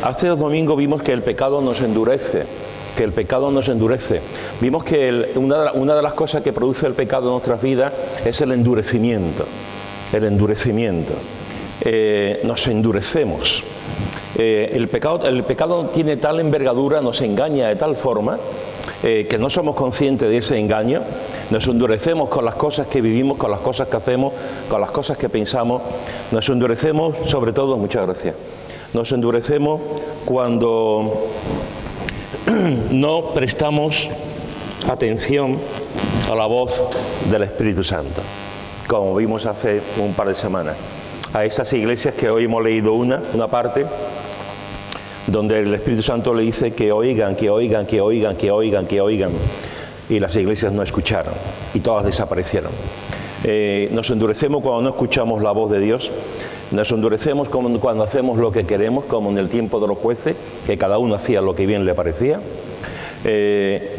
Hace 2 domingos vimos que el pecado nos endurece, Vimos que una de las cosas que produce el pecado en nuestras vidas es el endurecimiento. Nos endurecemos. El pecado tiene tal envergadura, nos engaña de tal forma que no somos conscientes de ese engaño. Nos endurecemos con las cosas que vivimos, con las cosas que hacemos, con las cosas que pensamos. Nos endurecemos sobre todo, muchas gracias, nos endurecemos cuando no prestamos atención a la voz del Espíritu Santo, como vimos hace un par de semanas. A esas iglesias que hoy hemos leído una parte, donde el Espíritu Santo le dice que oigan, y las iglesias no escucharon, y todas desaparecieron. Nos endurecemos cuando no escuchamos la voz de Dios, nos endurecemos cuando hacemos lo que queremos, como en el tiempo de los jueces, que cada uno hacía lo que bien le parecía.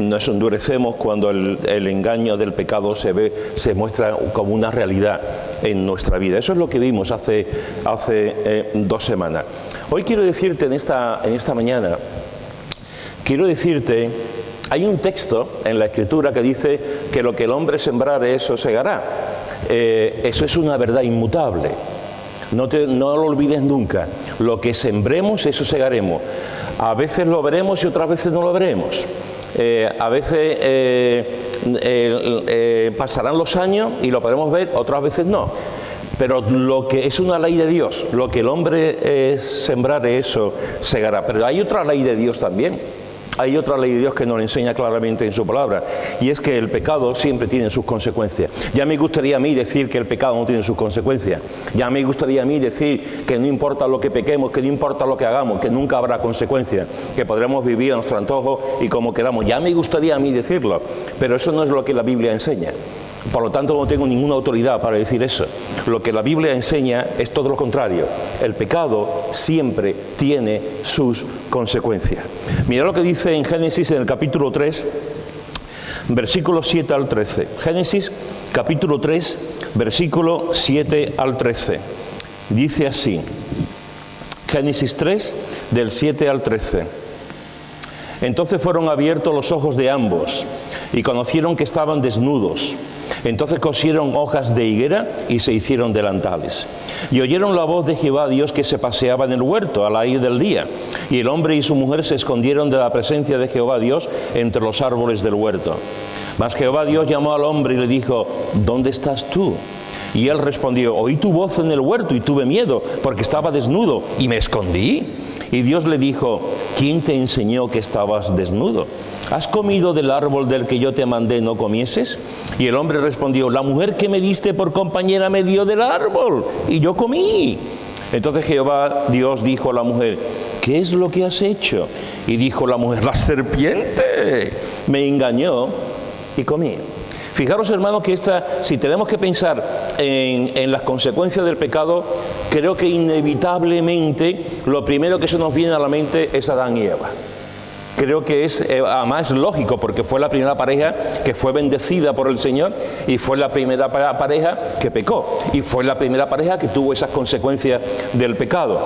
Nos endurecemos cuando el engaño del pecado se muestra como una realidad en nuestra vida. Eso es lo que vimos hace 2 semanas. Hoy quiero decirte en esta mañana, hay un texto en la Escritura que dice que lo que el hombre sembrare, eso segará. Eso es una verdad inmutable. No lo olvides nunca. Lo que sembremos, eso segaremos. A veces lo veremos y otras veces no lo veremos. A veces pasarán los años y lo podremos ver, otras veces no. Pero lo que es una ley de Dios, lo que el hombre sembrare, eso segará. Pero hay otra ley de Dios también. Hay otra ley de Dios que nos enseña claramente en su palabra, y es que el pecado siempre tiene sus consecuencias. Ya me gustaría a mí decir que el pecado no tiene sus consecuencias. Ya me gustaría a mí decir que no importa lo que pequemos, que no importa lo que hagamos, que nunca habrá consecuencias, que podremos vivir a nuestro antojo y como queramos. Ya me gustaría a mí decirlo, pero eso no es lo que la Biblia enseña. Por lo tanto, no tengo ninguna autoridad para decir eso. Lo que la Biblia enseña es todo lo contrario. El pecado siempre tiene sus consecuencias. Mira lo que dice en Génesis, en el capítulo 3, versículos 7 al 13. Génesis, capítulo 3, versículo 7 al 13. Dice así. Génesis 3, del 7 al 13. Entonces fueron abiertos los ojos de ambos y conocieron que estaban desnudos. Entonces cosieron hojas de higuera y se hicieron delantales. Y oyeron la voz de Jehová Dios que se paseaba en el huerto a la luz del día. Y el hombre y su mujer se escondieron de la presencia de Jehová Dios entre los árboles del huerto. Mas Jehová Dios llamó al hombre y le dijo: ¿Dónde estás tú? Y él respondió: Oí tu voz en el huerto y tuve miedo, porque estaba desnudo y me escondí. Y Dios le dijo: ¿Quién te enseñó que estabas desnudo? ¿Has comido del árbol del que yo te mandé no comieses? Y el hombre respondió: La mujer que me diste por compañera me dio del árbol y yo comí. Entonces Jehová Dios dijo a la mujer: ¿Qué es lo que has hecho? Y dijo la mujer: La serpiente me engañó y comí. Fijaros, hermanos, que si tenemos que pensar en las consecuencias del pecado, creo que inevitablemente lo primero que se nos viene a la mente es Adán y Eva. Creo que además es lógico, porque fue la primera pareja que fue bendecida por el Señor y fue la primera pareja que pecó y fue la primera pareja que tuvo esas consecuencias del pecado.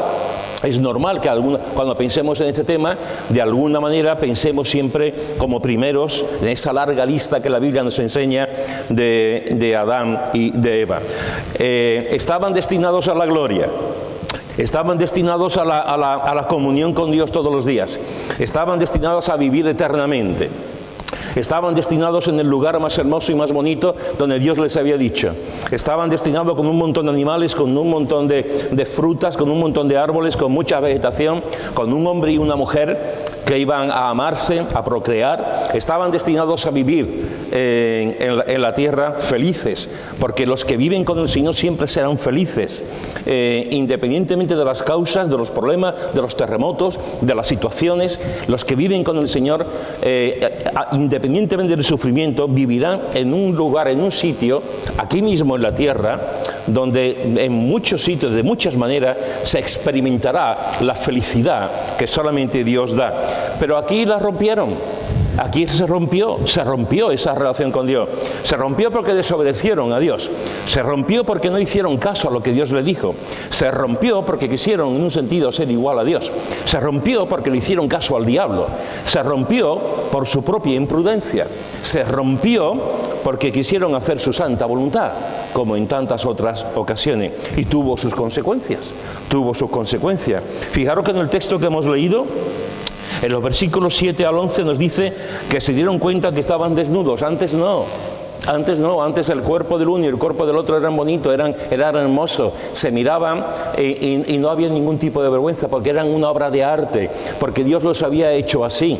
Es normal que cuando pensemos en este tema, de alguna manera pensemos siempre como primeros en esa larga lista que la Biblia nos enseña de Adán y de Eva. Estaban destinados a la gloria. Estaban destinados a la comunión con Dios todos los días. Estaban destinados a vivir eternamente. Estaban destinados en el lugar más hermoso y más bonito donde Dios les había dicho. Estaban destinados con un montón de animales, con un montón de frutas, con un montón de árboles, con mucha vegetación, con un hombre y una mujer que iban a amarse, a procrear. Estaban destinados a vivir en la tierra felices, porque los que viven con el Señor siempre serán felices, independientemente de las causas, de los problemas, de los terremotos, de las situaciones. Los que viven con el Señor, independientemente del sufrimiento, vivirán en un lugar, en un sitio, aquí mismo en la tierra, donde en muchos sitios, de muchas maneras, se experimentará la felicidad que solamente Dios da. Pero aquí la rompieron. Aquí se rompió esa relación con Dios. Se rompió porque desobedecieron a Dios. Se rompió porque no hicieron caso a lo que Dios le dijo. Se rompió porque quisieron, en un sentido, ser igual a Dios. Se rompió porque le hicieron caso al diablo. Se rompió por su propia imprudencia. Se rompió porque quisieron hacer su santa voluntad, como en tantas otras ocasiones. Y tuvo sus consecuencias. Tuvo sus consecuencias. Fijaros que en el texto que hemos leído, en los versículos 7 al 11 nos dice que se dieron cuenta que estaban desnudos. Antes no, antes el cuerpo del uno y el cuerpo del otro eran bonitos, eran hermosos, se miraban y no había ningún tipo de vergüenza porque eran una obra de arte, porque Dios los había hecho así,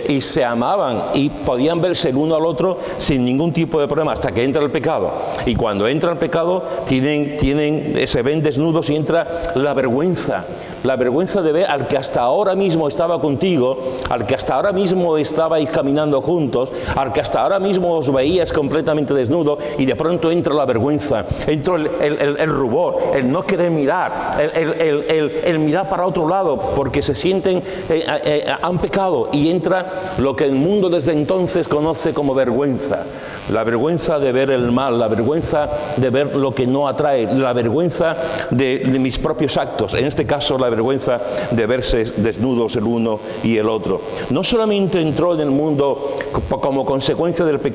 y se amaban y podían verse el uno al otro sin ningún tipo de problema hasta que entra el pecado. Y cuando entra el pecado se ven desnudos y entra la vergüenza de ver al que hasta ahora mismo estaba contigo, al que hasta ahora mismo estabais caminando juntos, al que hasta ahora mismo os veías completamente desnudo, y de pronto entra la vergüenza, entra el rubor, el no querer mirar, el mirar para otro lado porque se sienten, han pecado, y entra lo que el mundo desde entonces conoce como vergüenza. La vergüenza de ver el mal, la vergüenza de ver lo que no atrae, la vergüenza de mis propios actos, en este caso la vergüenza de verse desnudos el uno y el otro. No solamente entró en el mundo como consecuencia del pecado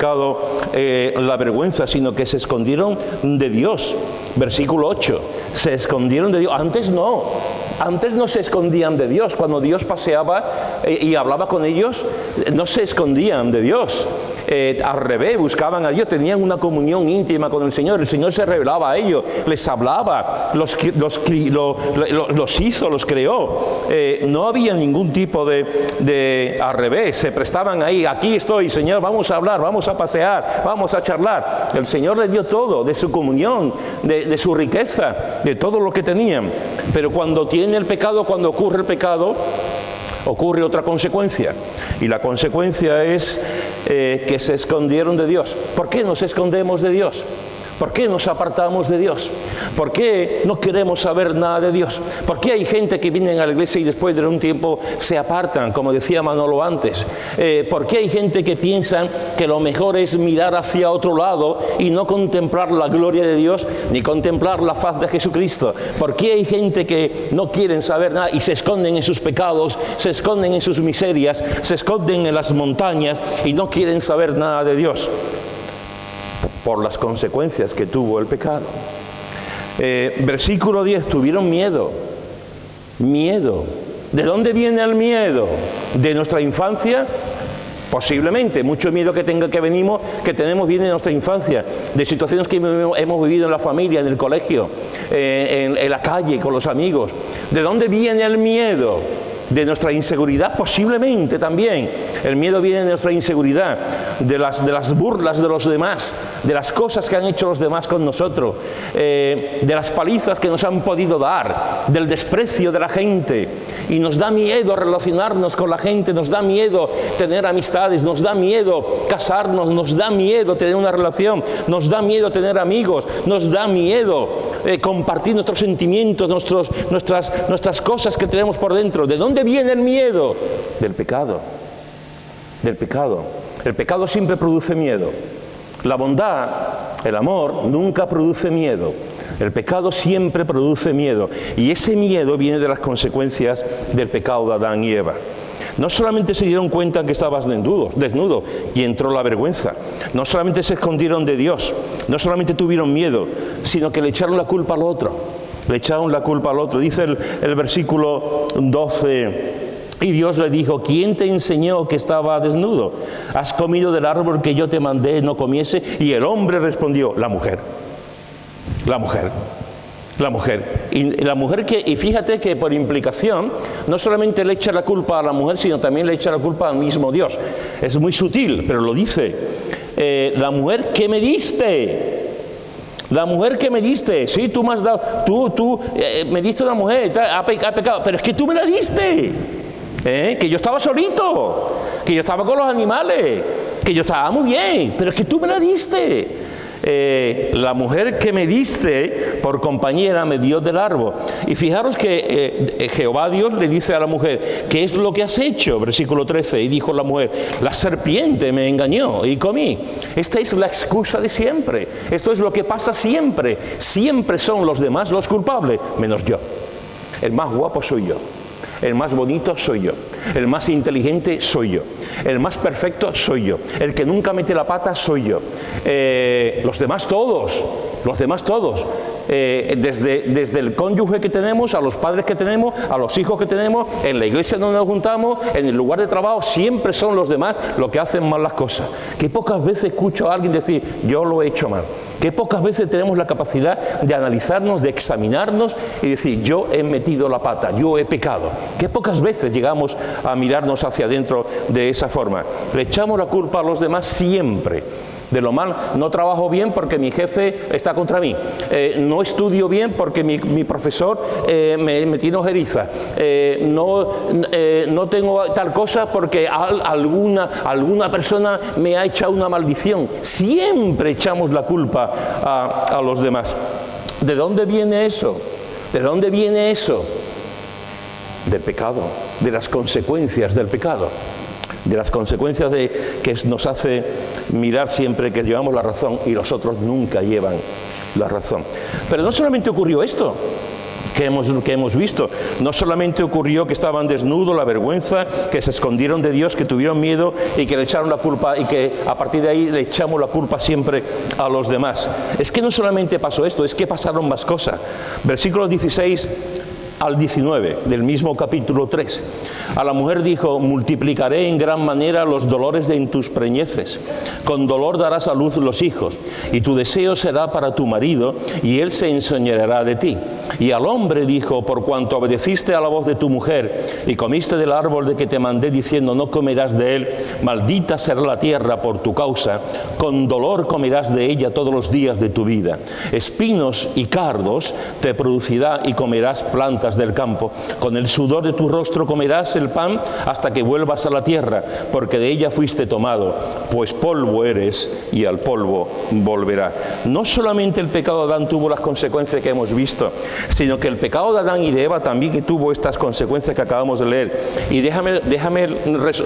la vergüenza, sino que se escondieron de Dios. Versículo 8, se escondieron de Dios. Antes no se escondían de Dios. Cuando Dios paseaba y hablaba con ellos, no se escondían de Dios. Al revés, buscaban a Dios, tenían una comunión íntima con el Señor se revelaba a ellos, les hablaba, los hizo, los creó. No había ningún tipo al revés, se prestaban ahí, aquí estoy, Señor, vamos a hablar, vamos a pasear, vamos a charlar. El Señor les dio todo, de su comunión, de su riqueza, de todo lo que tenían. Pero cuando ocurre el pecado, ocurre otra consecuencia, y la consecuencia es que se escondieron de Dios. ¿Por qué nos escondemos de Dios? ¿Por qué nos apartamos de Dios? ¿Por qué no queremos saber nada de Dios? ¿Por qué hay gente que viene a la iglesia y después de un tiempo se apartan, como decía Manolo antes? ¿Por qué hay gente que piensa que lo mejor es mirar hacia otro lado y no contemplar la gloria de Dios ni contemplar la faz de Jesucristo? ¿Por qué hay gente que no quieren saber nada y se esconden en sus pecados, se esconden en sus miserias, se esconden en las montañas y no quieren saber nada de Dios? Por las consecuencias que tuvo el pecado. Versículo 10, tuvieron miedo. ¿De dónde viene el miedo? ¿De nuestra infancia? Posiblemente, mucho miedo que tenemos viene de nuestra infancia, de situaciones que hemos vivido en la familia, en el colegio, en la calle, con los amigos. ¿De dónde viene el miedo? De nuestra inseguridad, posiblemente también. El miedo viene de nuestra inseguridad, de las burlas de los demás, de las cosas que han hecho los demás con nosotros, de las palizas que nos han podido dar, del desprecio de la gente. Y nos da miedo relacionarnos con la gente, nos da miedo tener amistades, nos da miedo casarnos, nos da miedo tener una relación, nos da miedo tener amigos, nos da miedo compartir nuestros sentimientos, nuestras cosas que tenemos por dentro. ¿De dónde viene el miedo? Del pecado. El pecado siempre produce miedo. La bondad, el amor, nunca produce miedo. El pecado siempre produce miedo. Y ese miedo viene de las consecuencias del pecado de Adán y Eva. No solamente se dieron cuenta que estabas desnudo y entró la vergüenza. No solamente se escondieron de Dios. No solamente tuvieron miedo, sino que le echaron la culpa al otro. Dice el versículo 12... Y Dios le dijo, ¿quién te enseñó que estaba desnudo? ¿Has comido del árbol que yo te mandé no comiese? Y el hombre respondió, la mujer. Y fíjate que por implicación, no solamente le echa la culpa a la mujer, sino también le echa la culpa al mismo Dios. Es muy sutil, pero lo dice. La mujer que me diste. Sí, tú me has dado, tú me diste una mujer, ha pecado, pero es que tú me la diste. Que yo estaba solito, que yo estaba con los animales, que yo estaba muy bien, pero es que tú me la diste. la mujer que me diste por compañera me dio del árbol. Y fijaros que Jehová Dios le dice a la mujer, ¿qué es lo que has hecho? Versículo 13, y dijo la mujer, la serpiente me engañó y comí. Esta es la excusa de siempre. Esto es lo que pasa siempre. Siempre son los demás los culpables, menos yo. El más guapo soy yo. El más bonito soy yo. El más inteligente soy yo. El más perfecto soy yo. El que nunca mete la pata soy yo. Los demás todos. Desde el cónyuge que tenemos, a los padres que tenemos, a los hijos que tenemos, en la iglesia donde nos juntamos, en el lugar de trabajo, siempre son los demás los que hacen mal las cosas. Qué pocas veces escucho a alguien decir, yo lo he hecho mal. Qué pocas veces tenemos la capacidad de analizarnos, de examinarnos y decir, yo he metido la pata, yo he pecado. Qué pocas veces llegamos a mirarnos hacia adentro de esa forma. Le echamos la culpa a los demás siempre. De lo mal, no trabajo bien porque mi jefe está contra mí, no estudio bien porque mi profesor me tiene ojeriza, no tengo tal cosa porque alguna persona me ha echado una maldición. Siempre echamos la culpa a los demás. ¿De dónde viene eso? ¿De dónde viene eso? Del pecado, de las consecuencias del pecado. De las consecuencias que nos hace mirar siempre que llevamos la razón y los otros nunca llevan la razón. Pero no solamente ocurrió esto que hemos visto, no solamente ocurrió que estaban desnudos, la vergüenza, que se escondieron de Dios, que tuvieron miedo y que le echaron la culpa y que a partir de ahí le echamos la culpa siempre a los demás. Es que no solamente pasó esto, es que pasaron más cosas. Versículos 16 al 19 del mismo capítulo 3. A la mujer dijo, multiplicaré en gran manera los dolores en tus preñeces. Con dolor darás a luz los hijos, y tu deseo será para tu marido, y él se enseñoreará de ti. Y al hombre dijo, por cuanto obedeciste a la voz de tu mujer, y comiste del árbol de que te mandé diciendo, no comerás de él, maldita será la tierra por tu causa, con dolor comerás de ella todos los días de tu vida. Espinos y cardos te producirá y comerás plantas del campo. Con el sudor de tu rostro comerás el pan hasta que vuelvas a la tierra, porque de ella fuiste tomado, pues polvo eres y al polvo volverá. No solamente el pecado de Adán tuvo las consecuencias que hemos visto, sino que el pecado de Adán y de Eva también que tuvo estas consecuencias que acabamos de leer. Y déjame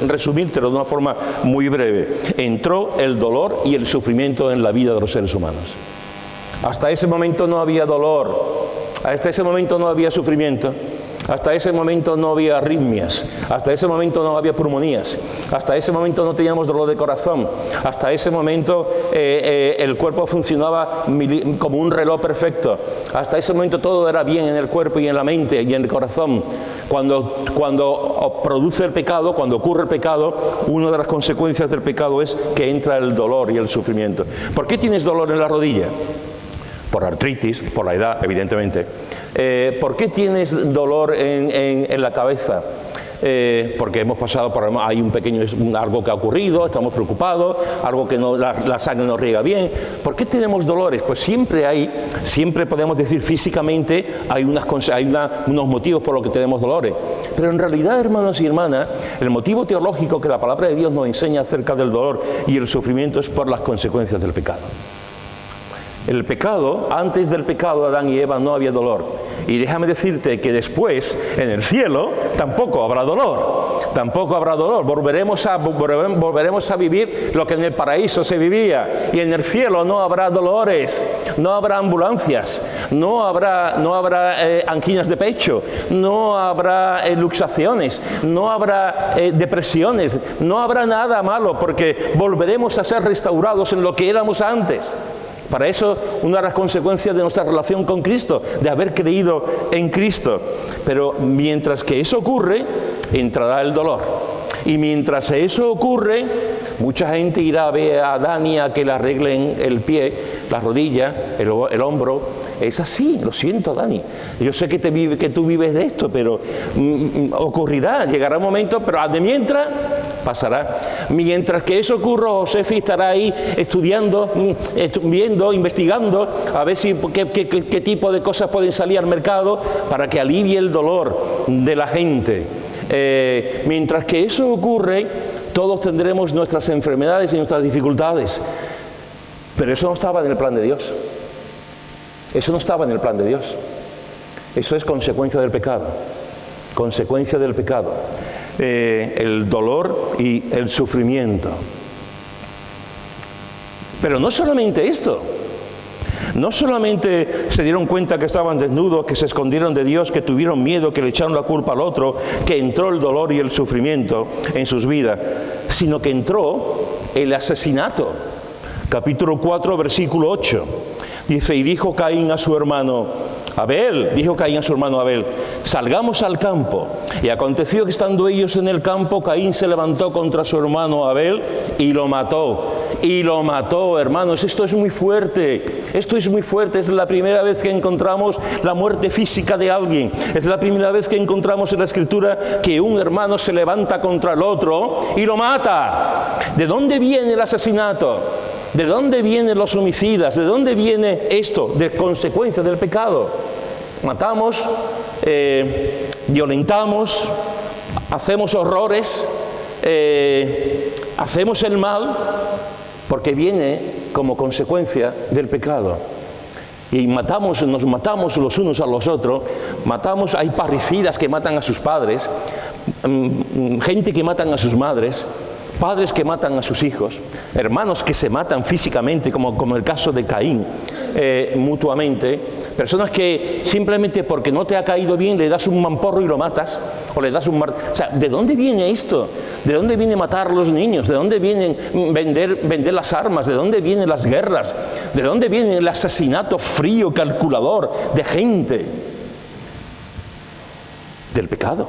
resumírtelo de una forma muy breve. Entró el dolor y el sufrimiento en la vida de los seres humanos. Hasta ese momento no había dolor. Hasta ese momento no había sufrimiento, hasta ese momento no había arritmias, hasta ese momento no había pulmonías, hasta ese momento no teníamos dolor de corazón, hasta ese momento el cuerpo funcionaba como un reloj perfecto, hasta ese momento todo era bien en el cuerpo y en la mente y en el corazón. Cuando produce el pecado, cuando ocurre el pecado, una de las consecuencias del pecado es que entra el dolor y el sufrimiento. ¿Por qué tienes dolor en la rodilla? Por artritis, por la edad, evidentemente. ¿Por qué tienes dolor en la cabeza? Porque hemos pasado por hay algo que ha ocurrido, estamos preocupados, algo que la sangre no riega bien. ¿Por qué tenemos dolores? Pues siempre podemos decir físicamente hay unos motivos por los que tenemos dolores. Pero en realidad, hermanos y hermanas, el motivo teológico que la palabra de Dios nos enseña acerca del dolor y el sufrimiento es por las consecuencias del pecado. El pecado, antes del pecado de Adán y Eva no había dolor. Y déjame decirte que después, en el cielo, tampoco habrá dolor. Tampoco habrá dolor. Volveremos a vivir lo que en el paraíso se vivía. Y en el cielo no habrá dolores, no habrá ambulancias, no habrá anginas de pecho, no habrá luxaciones, no habrá depresiones, no habrá nada malo, porque volveremos a ser restaurados en lo que éramos antes. Para eso, una de las consecuencias de nuestra relación con Cristo, de haber creído en Cristo. Pero mientras que eso ocurre, entrará el dolor. Y mientras eso ocurre, mucha gente irá a ver a Dani a que le arreglen el pie, la rodilla, el hombro. Es así, lo siento, Dani. Yo sé que tú vives de esto, pero ocurrirá, llegará un momento, pero de mientras pasará. Mientras que eso ocurra, Josefi estará ahí estudiando, viendo, investigando, a ver qué tipo de cosas pueden salir al mercado para que alivie el dolor de la gente. Mientras que eso ocurre, todos tendremos nuestras enfermedades y nuestras dificultades. Pero eso no estaba en el plan de Dios. Eso no estaba en el plan de Dios. Eso es consecuencia del pecado. Consecuencia del pecado. El dolor y el sufrimiento. Pero no solamente esto. No solamente se dieron cuenta que estaban desnudos, que se escondieron de Dios, que tuvieron miedo, que le echaron la culpa al otro, que entró el dolor y el sufrimiento en sus vidas, sino que entró el asesinato. Capítulo 4, versículo 8. Dice, y dijo Caín a su hermano Abel, salgamos al campo. Y aconteció que estando ellos en el campo, Caín se levantó contra su hermano Abel y lo mató. Hermanos, esto es muy fuerte, es la primera vez que encontramos la muerte física de alguien, es la primera vez que encontramos en la Escritura que un hermano se levanta contra el otro y lo mata. ¿De dónde viene el asesinato? ¿De dónde vienen los homicidas? ¿De dónde viene esto? De consecuencia del pecado. Matamos, violentamos, hacemos horrores, hacemos el mal, porque viene como consecuencia del pecado. Y nos matamos los unos a los otros, hay parricidas que matan a sus padres, gente que matan a sus madres, padres que matan a sus hijos, hermanos que se matan físicamente, como el caso de Caín, mutuamente, personas que simplemente porque no te ha caído bien le das un mamporro y lo matas, o le das o sea, ¿de dónde viene esto? ¿De dónde viene matar a los niños? ¿De dónde viene vender las armas? ¿De dónde vienen las guerras? ¿De dónde viene el asesinato frío, calculador de gente? Del pecado,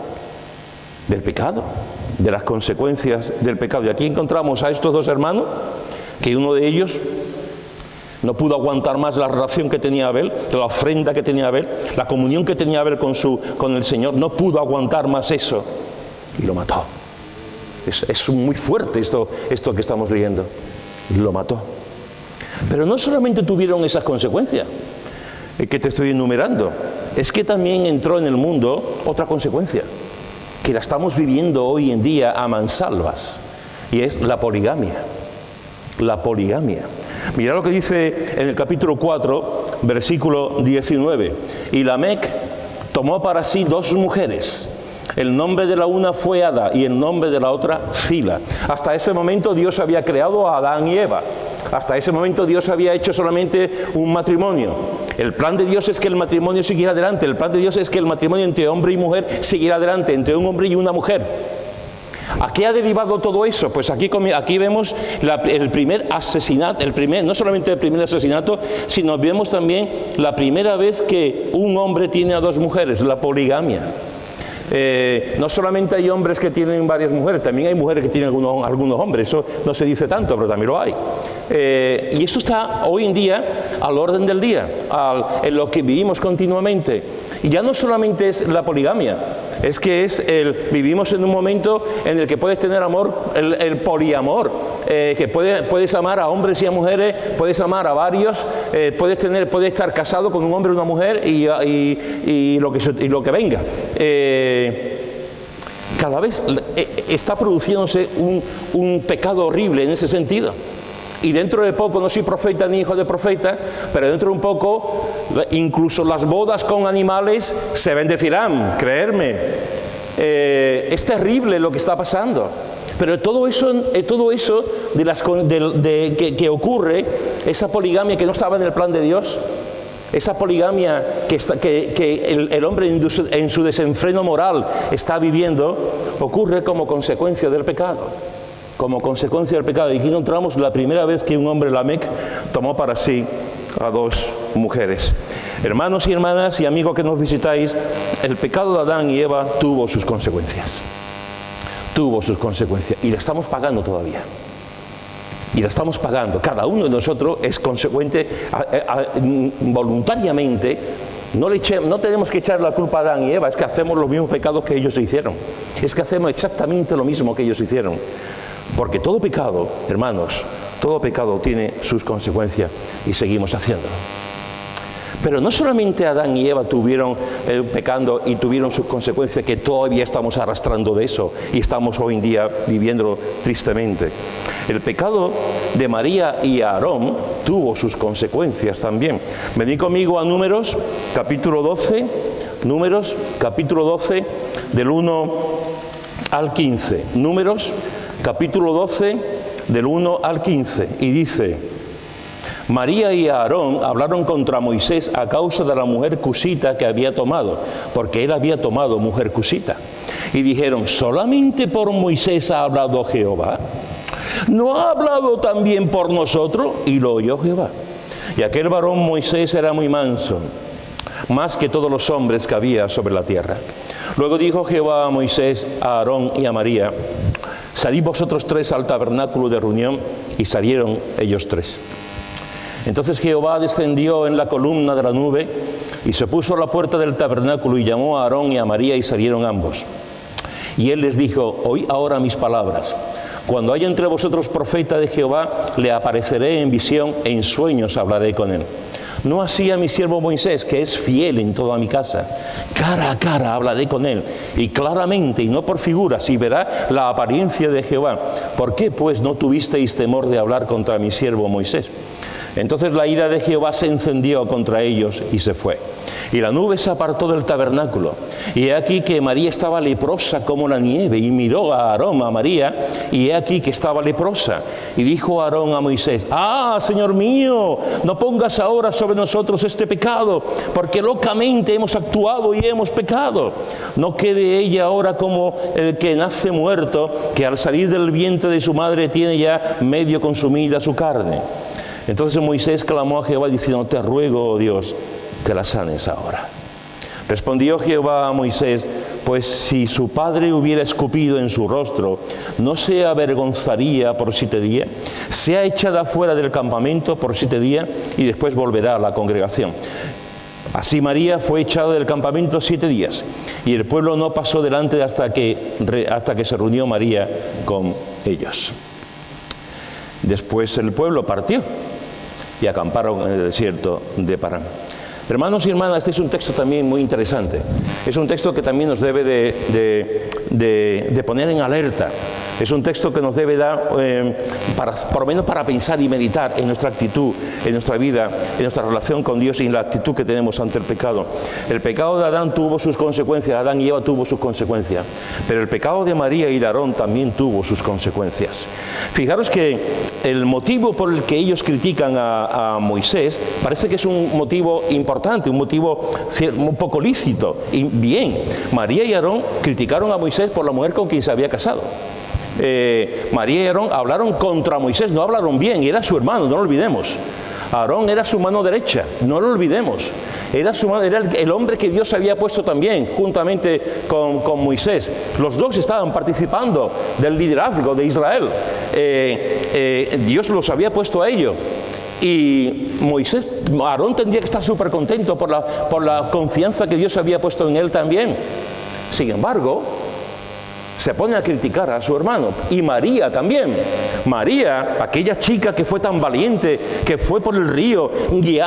de las consecuencias del pecado. Y aquí encontramos a estos dos hermanos, que uno de ellos no pudo aguantar más la relación que tenía Abel, la ofrenda que tenía Abel, la comunión que tenía Abel con el Señor, no pudo aguantar más eso y lo mató. Es muy fuerte esto que estamos leyendo. Lo mató. Pero no solamente tuvieron esas consecuencias que te estoy enumerando, es que también entró en el mundo otra consecuencia, que la estamos viviendo hoy en día a mansalvas, y es la poligamia. La poligamia. Mirad lo que dice en el capítulo 4, versículo 19. Y Lamec tomó para sí 2 mujeres. El nombre de la una fue Ada y el nombre de la otra Zila. Hasta ese momento Dios había creado a Adán y Eva. Hasta ese momento Dios había hecho solamente un matrimonio. El plan de Dios es que el matrimonio siguiera adelante. El plan de Dios es que el matrimonio entre hombre y mujer siguiera adelante, entre un hombre y una mujer. ¿A qué ha derivado todo eso? Pues aquí vemos el primer asesinato, no solamente el primer asesinato, sino vemos también la primera vez que un hombre tiene a 2 mujeres, la poligamia. No solamente hay hombres que tienen varias mujeres, también hay mujeres que tienen algunos hombres. Eso no se dice tanto, pero también lo hay. Y eso está hoy en día al orden del día, en lo que vivimos continuamente. Y ya no solamente es la poligamia, es que vivimos en un momento en el que puedes tener amor, el poliamor, que puedes amar a hombres y a mujeres, puedes amar a varios, puedes estar casado con un hombre y una mujer y lo que venga. Cada vez está produciéndose un pecado horrible en ese sentido. Y dentro de poco, no soy profeta ni hijo de profeta, pero dentro de un poco, incluso las bodas con animales se bendecirán, creerme. Es terrible lo que está pasando. Pero todo eso que ocurre, esa poligamia que no estaba en el plan de Dios, esa poligamia que el hombre en su desenfreno moral está viviendo, ocurre como consecuencia del pecado. Como consecuencia del pecado. Y aquí encontramos la primera vez que un hombre, Lamec, tomó para sí a 2 mujeres. Hermanos y hermanas y amigos que nos visitáis, el pecado de Adán y Eva tuvo sus consecuencias. Tuvo sus consecuencias. Y la estamos pagando todavía. Y la estamos pagando. Cada uno de nosotros es consecuente voluntariamente. No tenemos que echar la culpa a Adán y Eva, es que hacemos los mismos pecados que ellos hicieron. Es que hacemos exactamente lo mismo que ellos hicieron. Porque todo pecado, hermanos, todo pecado tiene sus consecuencias y seguimos haciéndolo. Pero no solamente Adán y Eva tuvieron pecando y tuvieron sus consecuencias, que todavía estamos arrastrando de eso y estamos hoy en día viviendo tristemente. El pecado de María y Aarón tuvo sus consecuencias también. Venid conmigo a Números, capítulo 12, Números, capítulo 12, del 1 al 15. Números, capítulo 12, del 1 al 15. Y dice: María y Aarón hablaron contra Moisés a causa de la mujer cusita que había tomado, porque él había tomado mujer cusita. Y dijeron: ¿solamente por Moisés ha hablado Jehová? ¿No ha hablado también por nosotros? Y lo oyó Jehová. Y aquel varón Moisés era muy manso, más que todos los hombres que había sobre la tierra. Luego dijo Jehová a Moisés, a Aarón y a María: salid vosotros tres al tabernáculo de reunión. Y salieron ellos tres. Entonces Jehová descendió en la columna de la nube y se puso a la puerta del tabernáculo y llamó a Aarón y a María, y salieron ambos. Y él les dijo: oí ahora mis palabras. Cuando haya entre vosotros profeta de Jehová, le apareceré en visión, en sueños hablaré con él. No así a mi siervo Moisés, que es fiel en toda mi casa. Cara a cara hablaré con él, y claramente, y no por figuras, y verá la apariencia de Jehová. ¿Por qué, pues, no tuvisteis temor de hablar contra mi siervo Moisés? Entonces la ira de Jehová se encendió contra ellos y se fue. Y la nube se apartó del tabernáculo. Y he aquí que María estaba leprosa como la nieve. Y miró a Aarón, a María, y he aquí que estaba leprosa. Y dijo Aarón a Moisés: ¡ah, Señor mío! No pongas ahora sobre nosotros este pecado, porque locamente hemos actuado y hemos pecado. No quede ella ahora como el que nace muerto, que al salir del vientre de su madre tiene ya medio consumida su carne. Entonces Moisés clamó a Jehová diciendo: te ruego, oh Dios, que la sanes ahora. Respondió Jehová a Moisés: pues si su padre hubiera escupido en su rostro, ¿no se avergonzaría por 7 días? Sea echada fuera del campamento por 7 días y después volverá a la congregación. Así María fue echada del campamento 7 días, y el pueblo no pasó delante hasta que se reunió María con ellos. Después el pueblo partió y acamparon en el desierto de Parán. Hermanos y hermanas, este es un texto también muy interesante. Es un texto que también nos debe de poner en alerta. Es un texto que nos debe dar, por lo menos para pensar y meditar en nuestra actitud, en nuestra vida, en nuestra relación con Dios y en la actitud que tenemos ante el pecado. El pecado de Adán tuvo sus consecuencias, Adán y Eva tuvo sus consecuencias, pero el pecado de María y de Aarón también tuvo sus consecuencias. Fijaros que el motivo por el que ellos critican a Moisés parece que es un motivo importante, un motivo un poco lícito. Y bien, María y Aarón criticaron a Moisés por la mujer con quien se había casado. María y Aarón hablaron contra Moisés, no hablaron bien, y era su hermano, no lo olvidemos. Aarón era su mano derecha, no lo olvidemos. Era el hombre que Dios había puesto también, juntamente con Moisés. Los dos estaban participando del liderazgo de Israel. Dios los había puesto a ellos. Y Aarón tendría que estar súper contento por la confianza que Dios había puesto en él también. Sin embargo, se pone a criticar a su hermano. Y María también. María, aquella chica que fue tan valiente, que fue por el río,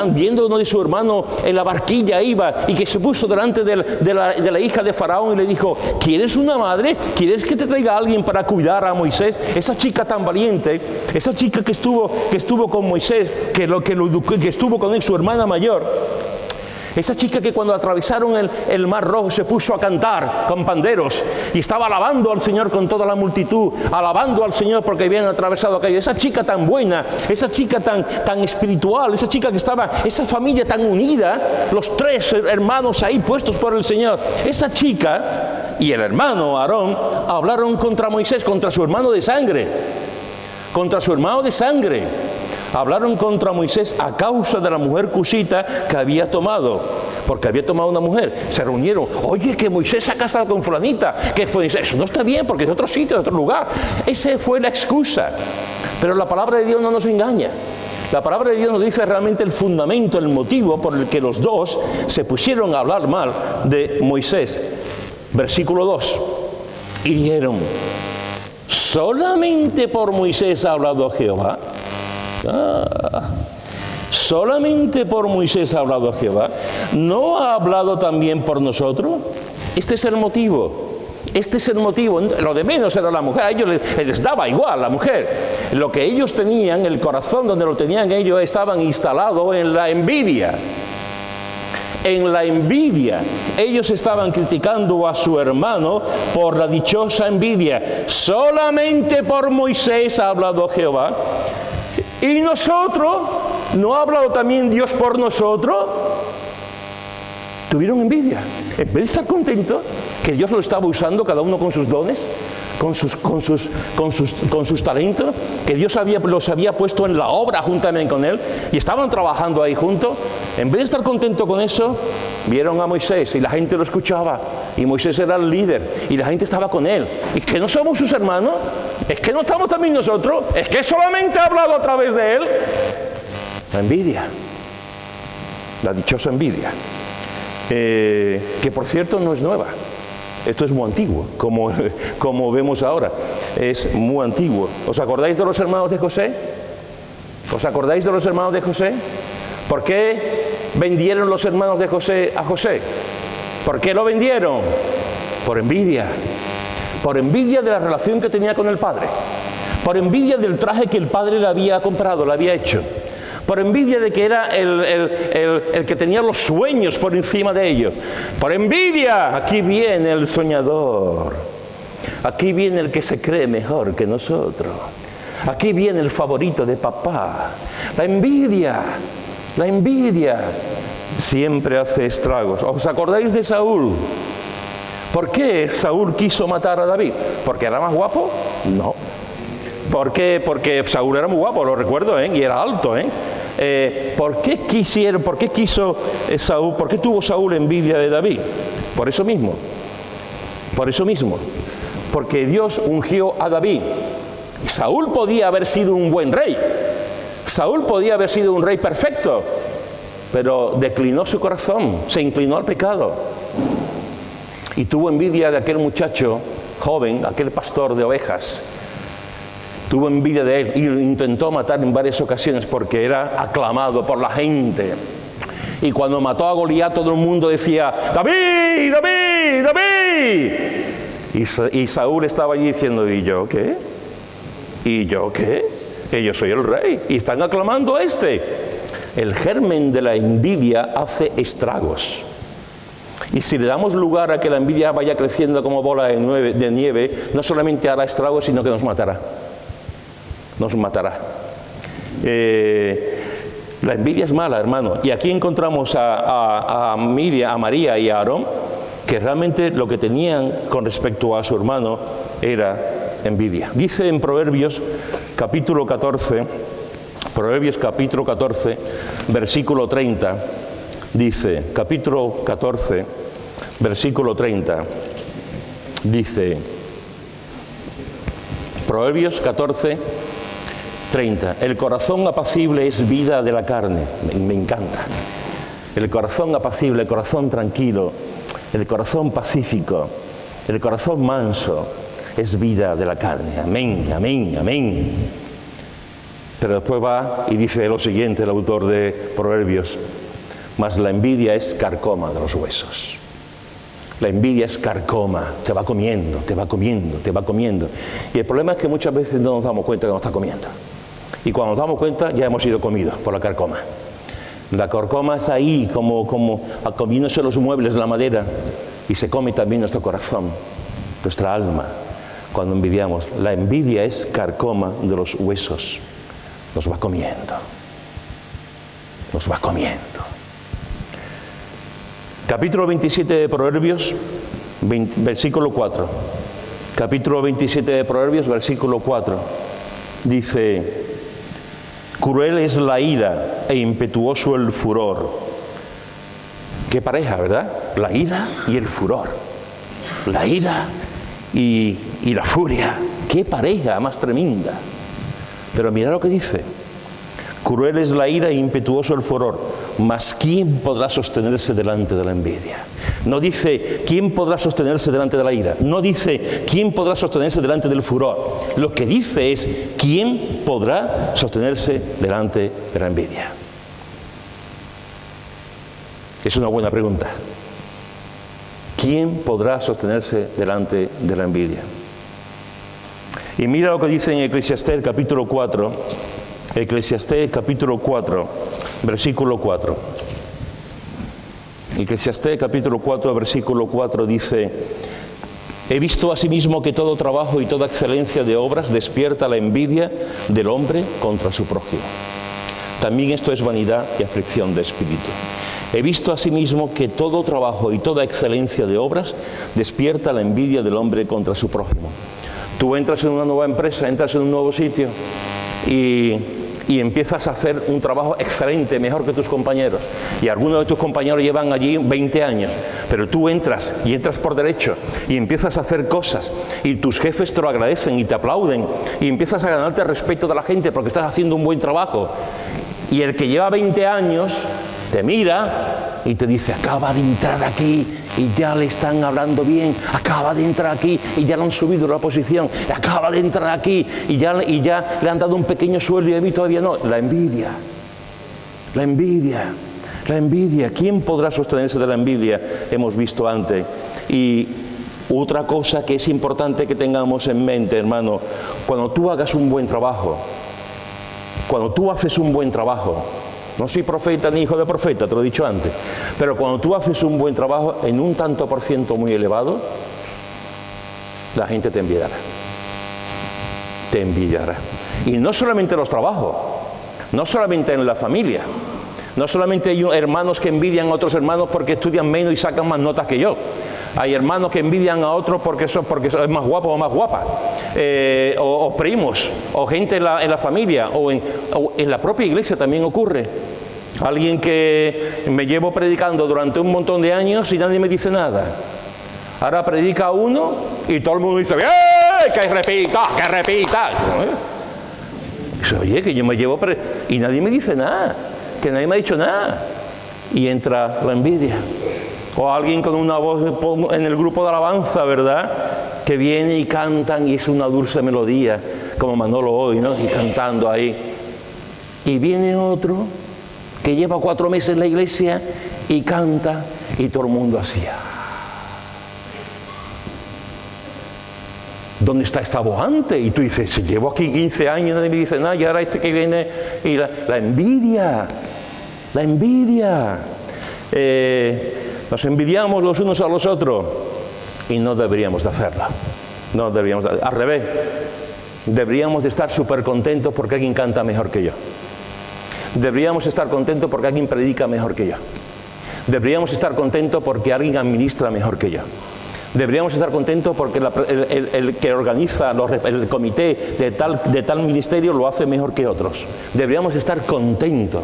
viendo uno de su hermano en la barquilla iba, y que se puso delante de la hija de Faraón y le dijo: ¿quieres una madre? ¿Quieres que te traiga alguien para cuidar a Moisés? Esa chica tan valiente, esa chica que estuvo con Moisés, que estuvo con él, su hermana mayor. Esa chica que cuando atravesaron el Mar Rojo se puso a cantar con panderos y estaba alabando al Señor con toda la multitud, alabando al Señor porque habían atravesado aquello. Esa chica tan buena, esa chica tan espiritual, esa chica que estaba, esa familia tan unida, los 3 hermanos ahí puestos por el Señor. Esa chica y el hermano Aarón hablaron contra Moisés, contra su hermano de sangre, contra su hermano de sangre. Hablaron contra Moisés a causa de la mujer cusita que había tomado, porque había tomado una mujer. Se reunieron: oye, que Moisés se ha casado con fulanita, que fue, eso no está bien porque es de otro sitio, de otro lugar. Esa fue la excusa. Pero la palabra de Dios no nos engaña. La palabra de Dios nos dice realmente el fundamento, el motivo por el que los dos se pusieron a hablar mal de Moisés. Versículo 2. Y dijeron: ¿solamente por Moisés ha hablado Jehová? ¿Solamente por Moisés ha hablado Jehová? ¿No ha hablado también por nosotros? Este es el motivo. Este es el motivo. Lo de menos era la mujer. A ellos les daba igual la mujer. Lo que ellos tenían, el corazón donde lo tenían ellos, estaban instalados en la envidia. En la envidia. Ellos estaban criticando a su hermano por la dichosa envidia. Solamente por Moisés ha hablado Jehová. ¿Y nosotros? ¿No ha hablado también Dios por nosotros? Tuvieron envidia. En vez de estar contentos que Dios lo estaba usando, cada uno con sus dones, con sus talentos, que Dios los había puesto en la obra juntamente con Él, y estaban trabajando ahí juntos, en vez de estar contento con eso, vieron a Moisés y la gente lo escuchaba, y Moisés era el líder, y la gente estaba con él. ¿Es que no somos sus hermanos? ¿Es que no estamos también nosotros? ¿Es que solamente ha hablado a través de él? La envidia, la dichosa envidia. Que por cierto no es nueva, esto es muy antiguo, como vemos ahora, es muy antiguo. ¿Os acordáis de los hermanos de José? ¿Os acordáis de los hermanos de José? ¿Por qué vendieron los hermanos de José a José? ¿Por qué lo vendieron? Por envidia de la relación que tenía con el padre, por envidia del traje que el padre le había comprado, le había hecho, por envidia de que era el que tenía los sueños por encima de ellos. Por envidia, aquí viene el soñador. Aquí viene el que se cree mejor que nosotros. Aquí viene el favorito de papá. La envidia siempre hace estragos. ¿Os acordáis de Saúl? ¿Por qué Saúl quiso matar a David? ¿Porque era más guapo? No. ¿Por qué? Porque Saúl era muy guapo, lo recuerdo, y era alto, ¿Por qué quiso Saúl? ¿Por qué tuvo Saúl envidia de David? Por eso mismo. Porque Dios ungió a David. Saúl podía haber sido un buen rey. Saúl podía haber sido un rey perfecto, pero declinó su corazón, se inclinó al pecado. Y tuvo envidia de aquel muchacho joven, aquel pastor de ovejas. Tuvo envidia de él y lo intentó matar en varias ocasiones porque era aclamado por la gente. Y cuando mató a Goliat, todo el mundo decía: ¡David, David, David! Y Saúl estaba allí diciendo: ¿y yo qué? ¿Y yo qué? Que yo soy el rey y están aclamando a este. El germen de la envidia hace estragos. Y si le damos lugar a que la envidia vaya creciendo como bola de nieve, no solamente hará estragos, sino que nos matará. Nos matará. La envidia es mala, hermano. Y aquí encontramos a María y a Aarón, que realmente lo que tenían con respecto a su hermano era envidia. Dice en Proverbios capítulo 14, versículo 30, dice, capítulo 14, versículo 30, dice, Proverbios 14, 30, el corazón apacible es vida de la carne. Me encanta. El corazón apacible, el corazón tranquilo, el corazón pacífico, el corazón manso es vida de la carne. Amén, amén, amén. Pero después va y dice lo siguiente el autor de Proverbios: mas la envidia es carcoma de los huesos. La envidia es carcoma, te va comiendo, te va comiendo, te va comiendo. Y el problema es que muchas veces no nos damos cuenta que nos está comiendo. Y cuando nos damos cuenta ya hemos sido comidos por la carcoma. La carcoma es ahí como comiéndose los muebles, la madera, y se come también nuestro corazón, nuestra alma, cuando envidiamos. La envidia es carcoma de los huesos. Nos va comiendo. Nos va comiendo. Capítulo 27 de Proverbios, versículo 4. Capítulo 27 de Proverbios, versículo 4. Dice: cruel es la ira e impetuoso el furor. Qué pareja, ¿verdad? La ira y el furor. La ira y la furia. Qué pareja más tremenda. Pero mira lo que dice: cruel es la ira e impetuoso el furor, mas ¿quién podrá sostenerse delante de la envidia? No dice ¿quién podrá sostenerse delante de la ira? No dice ¿quién podrá sostenerse delante del furor? Lo que dice es ¿quién podrá sostenerse delante de la envidia? Es una buena pregunta. ¿Quién podrá sostenerse delante de la envidia? Y mira lo que dice en Eclesiastés capítulo 4, Eclesiastés capítulo 4, versículo 4. Eclesiastés capítulo 4, versículo 4 dice: he visto asimismo que todo trabajo y toda excelencia de obras despierta la envidia del hombre contra su prójimo. También esto es vanidad y aflicción de espíritu. He visto asimismo que todo trabajo y toda excelencia de obras despierta la envidia del hombre contra su prójimo. Tú entras en una nueva empresa, entras en un nuevo sitio y empiezas a hacer un trabajo excelente, mejor que tus compañeros. Y algunos de tus compañeros llevan allí 20 años, pero tú entras por derecho y empiezas a hacer cosas y tus jefes te lo agradecen y te aplauden y empiezas a ganarte el respeto de la gente porque estás haciendo un buen trabajo. Y el que lleva 20 años te mira y te dice: acaba de entrar aquí y ya le están hablando bien, acaba de entrar aquí y ya le han subido la posición, acaba de entrar aquí y ya le han dado un pequeño sueldo y a mí todavía no. La envidia, la envidia, la envidia. ¿Quién podrá sostenerse de la envidia? Hemos visto antes. Y otra cosa que es importante que tengamos en mente, hermano, cuando tú hagas un buen trabajo, cuando tú haces un buen trabajo, no soy profeta ni hijo de profeta, te lo he dicho antes, pero cuando tú haces un buen trabajo en un tanto por ciento muy elevado, la gente te envidiará. Te envidiará. Y no solamente en los trabajos, no solamente en la familia, no solamente hay hermanos que envidian a otros hermanos porque estudian menos y sacan más notas que yo. Hay hermanos que envidian a otros porque es más guapo o más guapa, o primos, o gente en la familia, o en la propia iglesia también ocurre. Alguien que me llevo predicando durante un montón de años y nadie me dice nada. Ahora predica uno y todo el mundo dice: ¡eh! ¡Que repita! ¡Que repita! Dice: oye, que yo me llevo y nadie me dice nada, que nadie me ha dicho nada. Y entra la envidia. O alguien con una voz en el grupo de alabanza, ¿verdad?, que viene y cantan y es una dulce melodía, como Manolo hoy, ¿no?, y cantando ahí. Y viene otro que lleva 4 meses en la iglesia y canta y todo el mundo así. ¿Dónde está esta voz antes? Y tú dices: llevo aquí 15 años y nadie me dice nada, y ahora este que viene. Y la envidia, la envidia. Nos envidiamos los unos a los otros y no deberíamos de hacerlo. No deberíamos de, al revés, deberíamos de estar súper contentos porque alguien canta mejor que yo. Deberíamos estar contentos porque alguien predica mejor que yo. Deberíamos estar contentos porque alguien administra mejor que yo. Deberíamos estar contentos porque el que organiza el comité de tal ministerio lo hace mejor que otros. Deberíamos estar contentos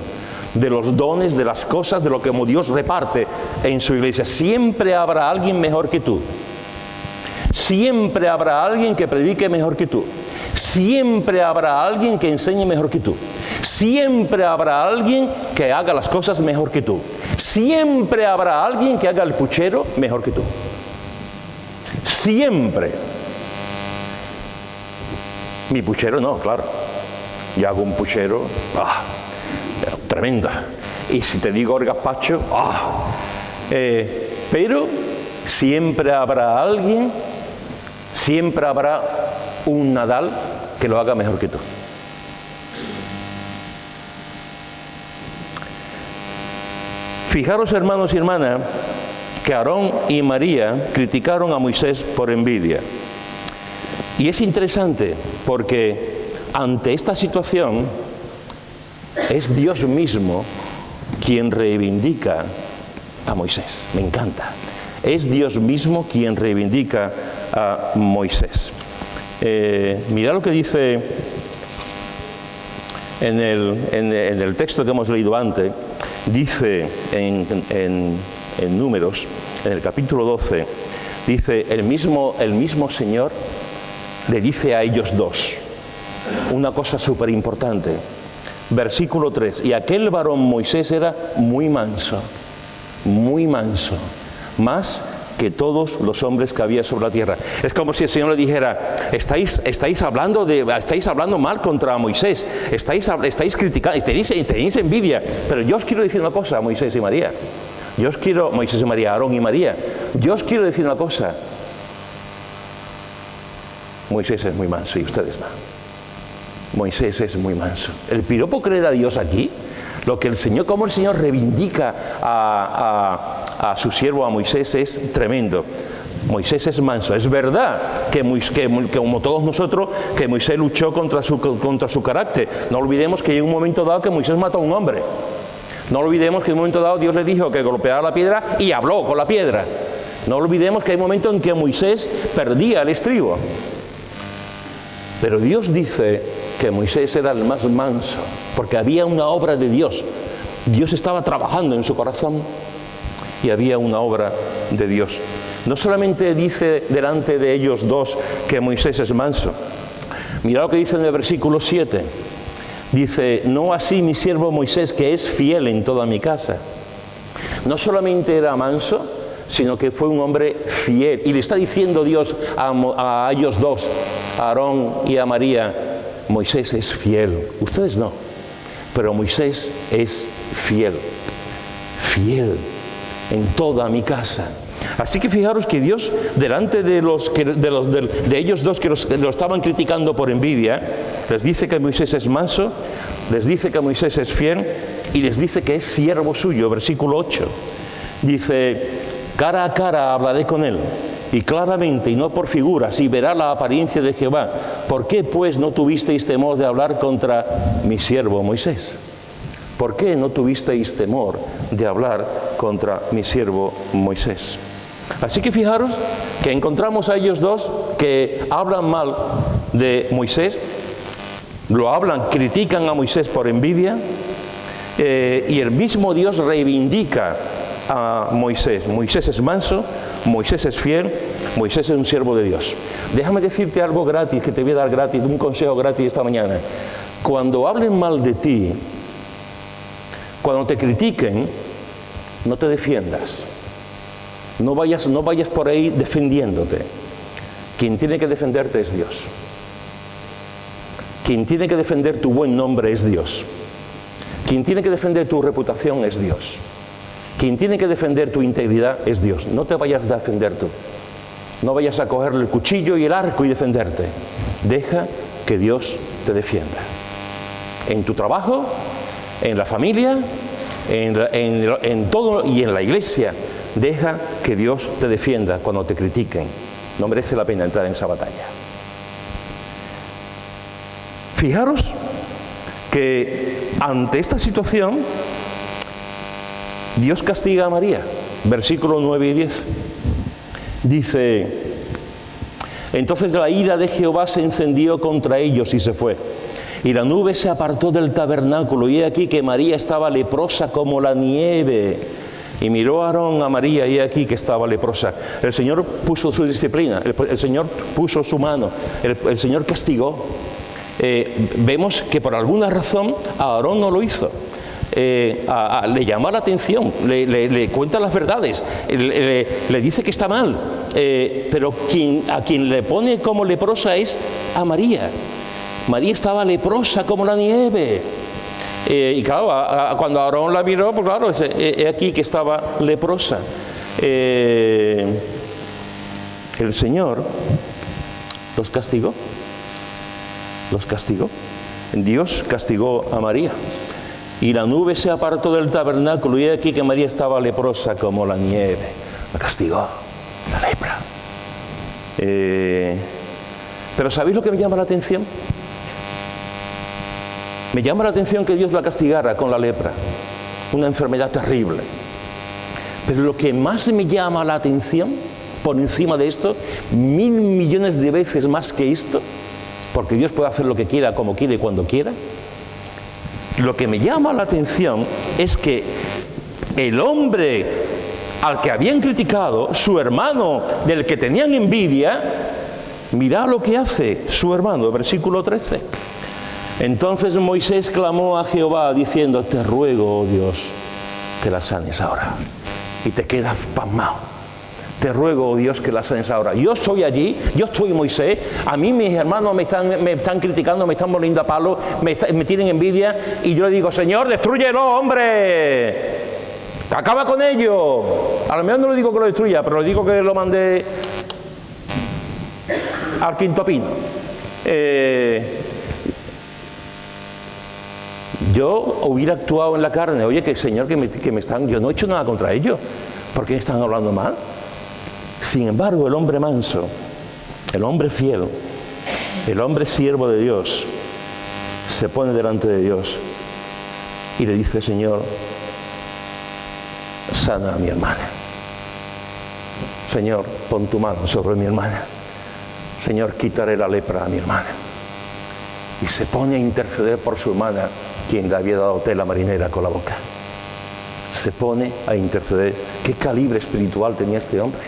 de los dones, de las cosas, de lo que Dios reparte en su iglesia. Siempre habrá alguien mejor que tú. Siempre habrá alguien que predique mejor que tú. Siempre habrá alguien que enseñe mejor que tú. Siempre habrá alguien que haga las cosas mejor que tú. Siempre habrá alguien que haga el puchero mejor que tú. Siempre. Mi puchero no, claro. Yo hago un puchero tremenda. Y si te digo el gazpacho, pero siempre habrá alguien, siempre habrá un Nadal que lo haga mejor que tú. Fijaros, hermanos y hermanas, que Aarón y María criticaron a Moisés por envidia. Y es interesante porque ante esta situación es Dios mismo quien reivindica a Moisés. Me encanta. Es Dios mismo quien reivindica a Moisés. Mirad lo que dice en el texto que hemos leído antes. Dice en Números, en el capítulo 12, dice: el mismo Señor le dice a ellos dos una cosa súper importante. Versículo 3: y aquel varón Moisés era muy manso, más que todos los hombres que había sobre la tierra. Es como si el Señor le dijera: estáis hablando mal contra Moisés, estáis criticando, tenéis envidia, pero yo os quiero decir una cosa, Moisés y María: Yo os quiero, Moisés y María, Aarón y María, yo os quiero decir una cosa. Moisés es muy manso y ustedes no. Moisés es muy manso. El piropo que le da Dios aquí, lo que el Señor, como el Señor reivindica a su siervo, a Moisés, es tremendo. Moisés es manso. Es verdad que como todos nosotros, que Moisés luchó contra su carácter. No olvidemos que en un momento dado que Moisés mató a un hombre. No olvidemos que en un momento dado Dios le dijo que golpeara la piedra y habló con la piedra. No olvidemos que hay un momento en que Moisés perdía el estribo. Pero Dios dice que Moisés era el más manso, porque había una obra de Dios. Dios estaba trabajando en su corazón y había una obra de Dios. No solamente dice delante de ellos dos que Moisés es manso. Mira lo que dice en el versículo 7. Dice, no así mi siervo Moisés, que es fiel en toda mi casa. No solamente era manso, sino que fue un hombre fiel. Y le está diciendo Dios a ellos dos, a Aarón y a María, Moisés es fiel. Ustedes no, pero Moisés es fiel. Fiel en toda mi casa. Así que fijaros que Dios, delante de ellos dos que lo estaban criticando por envidia, les dice que Moisés es manso, les dice que Moisés es fiel y les dice que es siervo suyo. Versículo 8. Dice, cara a cara hablaré con él, y claramente, y no por figuras, y verá la apariencia de Jehová. ¿Por qué, pues, no tuvisteis temor de hablar contra mi siervo Moisés? ¿Por qué no tuvisteis temor de hablar contra mi siervo Moisés? Así que fijaros que encontramos a ellos dos que hablan mal de Moisés, critican a Moisés por envidia, y el mismo Dios reivindica a Moisés. Moisés es manso, Moisés es fiel, Moisés es un siervo de Dios. Déjame decirte algo gratis, que te voy a dar gratis, un consejo gratis esta mañana. Cuando hablen mal de ti, cuando te critiquen, no te defiendas. No vayas por ahí defendiéndote. Quien tiene que defenderte es Dios. Quien tiene que defender tu buen nombre es Dios. Quien tiene que defender tu reputación es Dios. Quien tiene que defender tu integridad es Dios. No te vayas a defender tú. No vayas a coger el cuchillo y el arco y defenderte. Deja que Dios te defienda. En tu trabajo, en la familia, en todo y en la iglesia. Deja que Dios te defienda cuando te critiquen. No merece la pena entrar en esa batalla. Fijaros que ante esta situación Dios castiga a María. Versículos 9 y 10. Dice, entonces la ira de Jehová se encendió contra ellos y se fue. Y la nube se apartó del tabernáculo, y he aquí que María estaba leprosa como la nieve. Y miró a Aarón a María, y he aquí que estaba leprosa. El Señor puso su disciplina, el Señor puso su mano, el Señor castigó. Vemos que por alguna razón a Aarón no lo hizo. Le llama la atención, le cuenta las verdades, le dice que está mal, pero a quien le pone como leprosa es a María. María estaba leprosa como la nieve. Y claro, cuando Aarón la miró, pues claro, es aquí que estaba leprosa. El Señor los castigó. Dios castigó a María. Y la nube se apartó del tabernáculo, y aquí que María estaba leprosa como la nieve. La castigó, la lepra. Pero ¿sabéis lo que me llama la atención? Me llama la atención que Dios la castigara con la lepra, una enfermedad terrible. Pero lo que más me llama la atención, por encima de esto, 1000 millones de veces más que esto, porque Dios puede hacer lo que quiera, como quiere y cuando quiera, lo que me llama la atención es que el hombre al que habían criticado, su hermano del que tenían envidia, mirá lo que hace su hermano, versículo 13. Entonces Moisés clamó a Jehová diciendo, te ruego, oh Dios, que la sanes ahora. Y te quedas pasmado. Te ruego, oh Dios, que la sanes ahora. Yo soy allí, yo estoy Moisés, a mí mis hermanos me están criticando, me están moliendo a palo, me tienen envidia, y yo le digo, Señor, destrúyelo, hombre. ¡acaba con ello! A lo mejor no le digo que lo destruya, pero le digo que lo mande al quinto pino. Yo hubiera actuado en la carne. Oye, que Señor, que me están... Yo no he hecho nada contra ellos. ¿Por qué están hablando mal? Sin embargo, el hombre manso, el hombre fiel, el hombre siervo de Dios, se pone delante de Dios y le dice: Señor, sana a mi hermana. Señor, pon tu mano sobre mi hermana. Señor, quitaré la lepra a mi hermana. Y se pone a interceder por su hermana, quien le había dado tela marinera con la boca. Se pone a interceder. ¿Qué calibre espiritual tenía este hombre?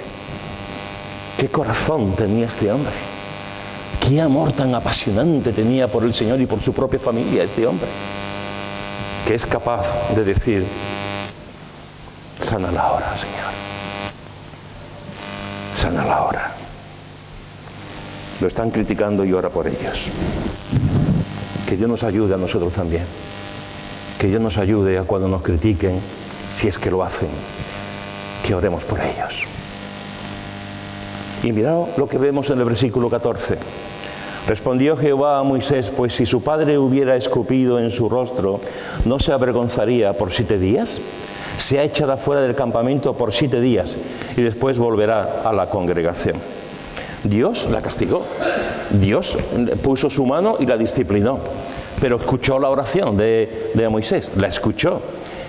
¿Qué corazón tenía este hombre? ¿Qué amor tan apasionante tenía por el Señor y por su propia familia este hombre? Que es capaz de decir: sánala ahora, Señor. Sánala ahora. Lo están criticando y ora por ellos. Que Dios nos ayude a nosotros también. Que Dios nos ayude a cuando nos critiquen, si es que lo hacen, que oremos por ellos. Y mirad lo que vemos en el versículo 14. Respondió Jehová a Moisés: pues si su padre hubiera escupido en su rostro, ¿no se avergonzaría por 7 días? Se ha echado afuera del campamento por 7 días y después volverá a la congregación. Dios la castigó. Dios puso su mano y la disciplinó. Pero escuchó la oración de Moisés, la escuchó.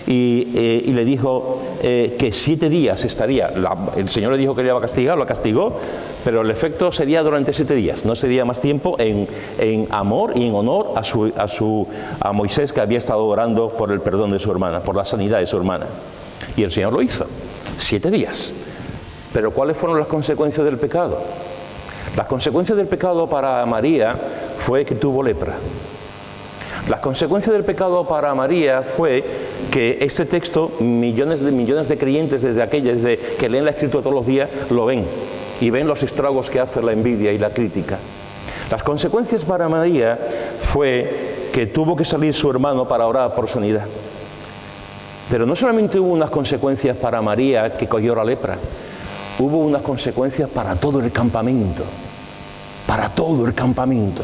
Y le dijo que 7 días estaría. El Señor le dijo que le iba a castigar, lo castigó, pero el efecto sería durante 7 días. No sería más tiempo en amor y en honor a Moisés, que había estado orando por el perdón de su hermana, por la sanidad de su hermana. Y el Señor lo hizo. 7 días. Pero ¿cuáles fueron las consecuencias del pecado? Las consecuencias del pecado para María fue que tuvo lepra. Las consecuencias del pecado para María fue que este texto, millones de creyentes desde aquellas que leen la Escritura todos los días, lo ven y ven los estragos que hace la envidia y la crítica. Las consecuencias para María fue que tuvo que salir su hermano para orar por sanidad. Pero no solamente hubo unas consecuencias para María, que cogió la lepra, hubo unas consecuencias para todo el campamento. Para todo el campamento.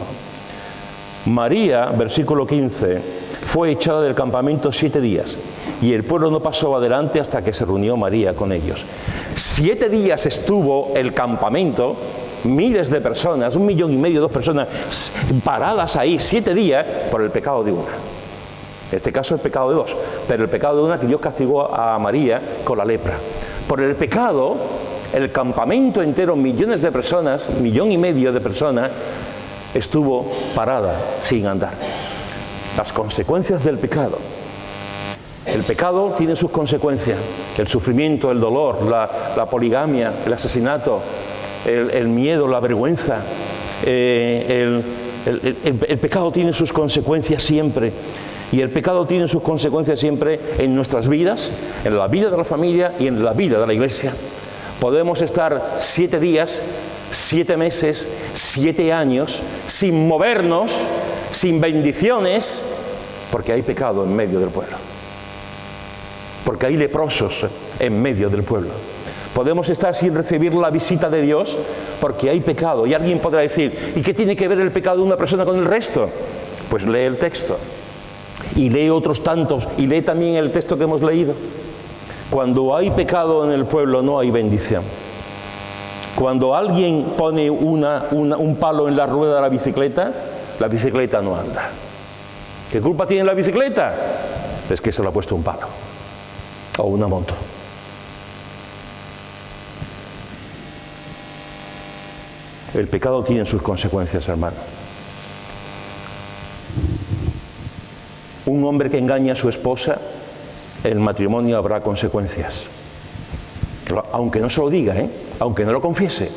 María, versículo 15, fue echada del campamento 7 días y el pueblo no pasó adelante hasta que se reunió María con ellos. 7 días estuvo el campamento, miles de personas, 1,5 millones, 2 personas paradas ahí 7 días por el pecado de una. En este caso el pecado de 2, pero el pecado de una que Dios castigó a María con la lepra. Por el pecado, el campamento entero, millones de personas, 1,5 millones de personas, estuvo parada sin andar. Las consecuencias del pecado. El pecado tiene sus consecuencias: el sufrimiento, el dolor, la poligamia, el asesinato, el miedo, la vergüenza. El pecado tiene sus consecuencias siempre. Y el pecado tiene sus consecuencias siempre en nuestras vidas, en la vida de la familia y en la vida de la iglesia. Podemos estar 7 días, 7 meses, 7 años sin movernos, sin bendiciones, porque hay pecado en medio del pueblo. Porque hay leprosos en medio del pueblo. Podemos estar sin recibir la visita de Dios porque hay pecado. Y alguien podrá decir: ¿y qué tiene que ver el pecado de una persona con el resto? Pues lee el texto. Y lee otros tantos. Y lee también el texto que hemos leído. Cuando hay pecado en el pueblo no hay bendición. Cuando alguien pone un palo en la rueda de la bicicleta no anda. ¿Qué culpa tiene la bicicleta? Es que se le ha puesto un palo. O una moto. El pecado tiene sus consecuencias, hermano. Un hombre que engaña a su esposa, el matrimonio habrá consecuencias. Aunque no se lo diga, aunque no lo confiese,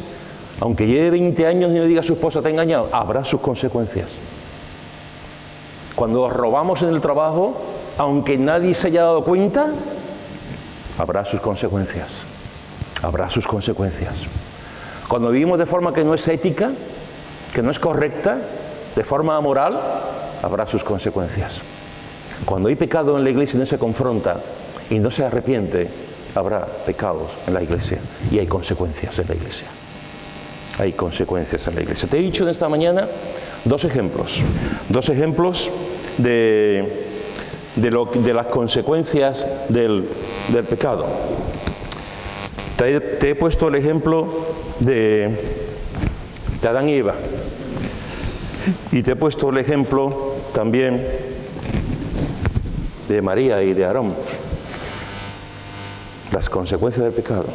aunque lleve 20 años y no diga a su esposa: te ha engañado, habrá sus consecuencias. Cuando robamos en el trabajo, aunque nadie se haya dado cuenta, habrá sus consecuencias. Habrá sus consecuencias. Cuando vivimos de forma que no es ética, que no es correcta, de forma amoral, habrá sus consecuencias. Cuando hay pecado en la iglesia y no se confronta, y no se arrepiente, habrá pecados en la iglesia y hay consecuencias en la iglesia. Hay consecuencias en la iglesia. Te he dicho en esta mañana dos ejemplos de las consecuencias del pecado. Te he puesto el ejemplo de Adán y Eva, y te he puesto el ejemplo también de María y de Aarón, las consecuencias del pecado.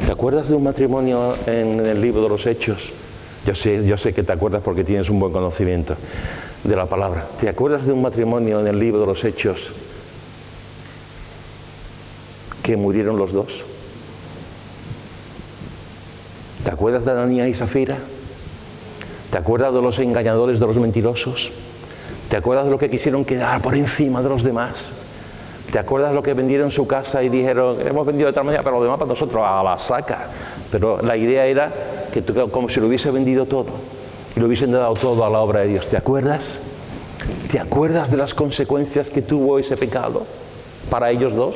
¿Te acuerdas de un matrimonio en el libro de los Hechos? Yo sé que te acuerdas porque tienes un buen conocimiento de la palabra. ¿Te acuerdas de un matrimonio en el libro de los Hechos que murieron los dos? ¿Te acuerdas de Ananías y Zafira? ¿Te acuerdas de los engañadores, de los mentirosos? ¿Te acuerdas de lo que quisieron quedar por encima de los demás? ¿Te acuerdas de lo que vendieron su casa y dijeron, hemos vendido de tal manera, pero lo demás para nosotros, a la saca? Pero la idea era que como si lo hubiese vendido todo y lo hubiesen dado todo a la obra de Dios. ¿Te acuerdas? ¿Te acuerdas de las consecuencias que tuvo ese pecado para ellos dos?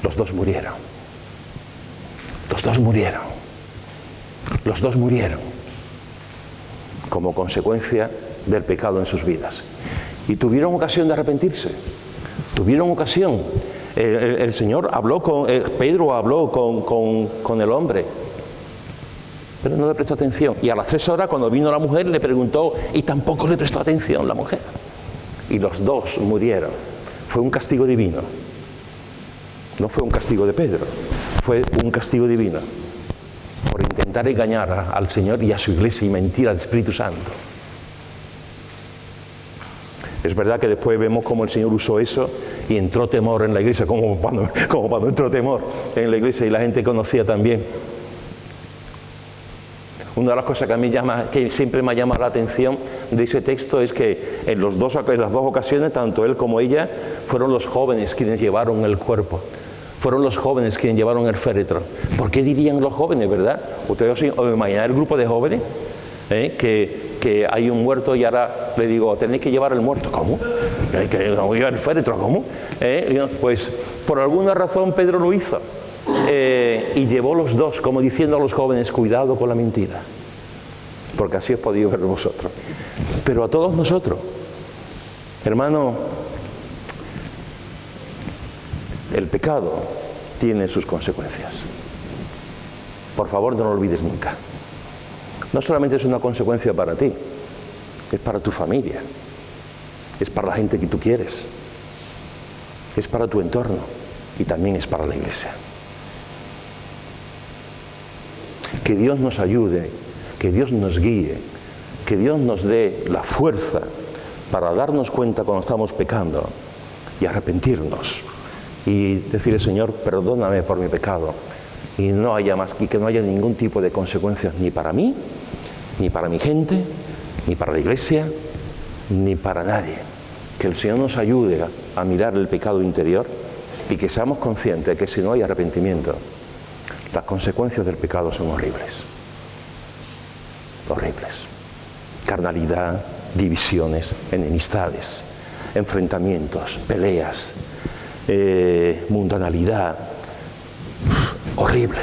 Los dos murieron. Los dos murieron. Los dos murieron como consecuencia del pecado en sus vidas. Y tuvieron ocasión de arrepentirse. Tuvieron ocasión. El Señor habló Pedro habló con el hombre, pero no le prestó atención. Y a las 3 horas, cuando vino la mujer, le preguntó y tampoco le prestó atención la mujer. Y los dos murieron. Fue un castigo divino. No fue un castigo de Pedro, fue un castigo divino por intentar engañar al Señor y a su iglesia y mentir al Espíritu Santo. Es verdad que después vemos cómo el Señor usó eso y entró temor en la iglesia, como cuando entró temor en la iglesia y la gente conocía también. Una de las cosas que siempre me ha llamado la atención de ese texto es que en las dos ocasiones, tanto él como ella, fueron los jóvenes quienes llevaron el cuerpo. Fueron los jóvenes quienes llevaron el féretro. ¿Por qué dirían los jóvenes, verdad? ¿Ustedes os imaginan el grupo de jóvenes? Que hay un muerto y ahora le digo, tenéis que llevar el muerto. ¿Cómo? ¿Que llevar el féretro? ¿Cómo? Pues por alguna razón Pedro lo hizo. Y llevó los dos, como diciendo a los jóvenes, cuidado con la mentira, porque así os podéis ver vosotros. Pero a todos nosotros, hermano, el pecado tiene sus consecuencias. Por favor, no lo olvides nunca. No solamente es una consecuencia para ti, es para tu familia, es para la gente que tú quieres, es para tu entorno y también es para la iglesia. Que Dios nos ayude, que Dios nos guíe, que Dios nos dé la fuerza para darnos cuenta cuando estamos pecando y arrepentirnos y decirle, Señor, perdóname por mi pecado y que no haya ningún tipo de consecuencias ni para mí, ni para mi gente, ni para la iglesia, ni para nadie. Que el Señor nos ayude a mirar el pecado interior y que seamos conscientes de que si no hay arrepentimiento, las consecuencias del pecado son horribles. Horribles. Carnalidad, divisiones, enemistades, enfrentamientos, peleas, mundanalidad. Horrible.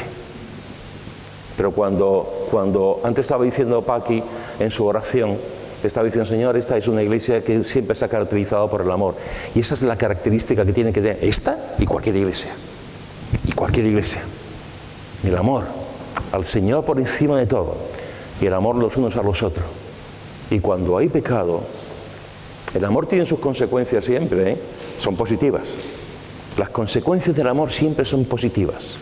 Pero cuando antes estaba diciendo Paqui en su oración, estaba diciendo, Señor, esta es una iglesia que siempre se ha caracterizado por el amor. Y esa es la característica que tiene que tener esta y cualquier iglesia. Y cualquier iglesia. El amor al Señor por encima de todo y el amor los unos a los otros. Y cuando hay pecado, el amor tiene sus consecuencias siempre, son positivas. Las consecuencias del amor siempre son positivas.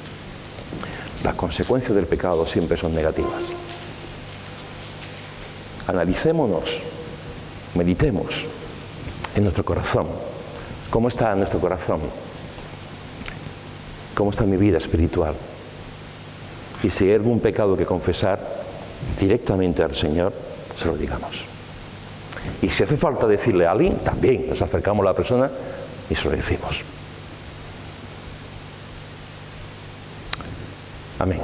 Las consecuencias del pecado siempre son negativas. Analicémonos, meditemos en nuestro corazón. ¿Cómo está nuestro corazón? ¿Cómo está mi vida espiritual? Y si hay algún pecado que confesar directamente al Señor, se lo digamos. Y si hace falta decirle a alguien, también nos acercamos a la persona y se lo decimos. Amén.